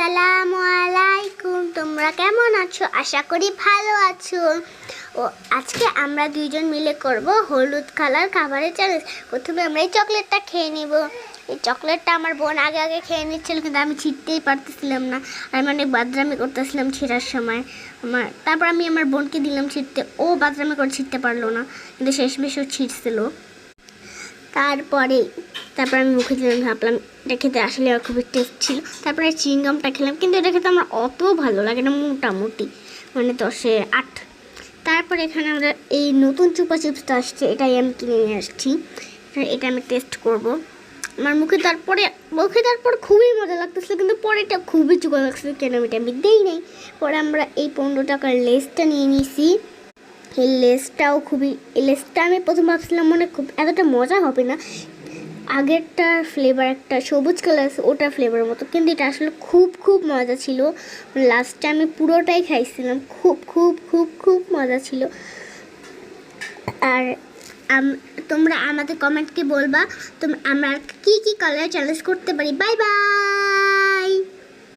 আসসালামু আলাইকুম। তোমরা কেমন আছো? আশা করি ভালো আছো। ও আজকে আমরা দুইজন মিলে করব হলুদ কালার খাবারের চ্যালেঞ্জ। প্রথমে আমরা এই চকলেটটা খেয়ে নিব। এই চকলেটটা আমার বোন আগে আগে খেয়ে নিচ্ছিল, কিন্তু আমি ছিটতেই পারতেছিলাম না। আমি অনেক বাদরামি করতেছিলাম ছিটার সময়। তারপর আমি আমার বোনকে দিলাম ছিটতে, ও বাদরামি করে ছিটতে পারলো না, কিন্তু শেষমেশ ও ছিটছিল। তারপর আমি মুখে দিলাম, ভাবলাম এটা খেতে আসলে খুবই টেস্ট ছিল। তারপরে চিংগামটা খেলাম, কিন্তু এটা খেতে আমার অত ভালো লাগে না, মোটামুটি মানে 10-8। তারপর এখানে আমরা এই নতুন চুপা চিপসটা আসছে, এটাই আমি কিনে নিয়ে আসছি। এটা আমি টেস্ট করব। আমার মুখে তারপর খুবই মজা লাগতেছিল, কিন্তু পরে এটা খুবই চুপা লাগছিল, কেন আমি দেই নাই। পরে আমরা এই 15 টাকার লেসটা নিয়ে নিয়েছি। এই লেসটা আমি প্রথম ভাবছিলাম মনে খুব এতটা মজা হবে না। আগেরটার ফ্লেভার একটা সবুজ কালার, ওটার ফ্লেভারের মতো, কিন্তু এটা আসলে খুব খুব মজা ছিল। লাস্টে আমি পুরোটাই খাইছিলাম, খুব খুব খুব খুব মজা ছিল। আর তোমরা আমাদের কমেন্টকে বলবা আমরা কি কি কালার চ্যালেঞ্জ করতে পারি। Bye bye.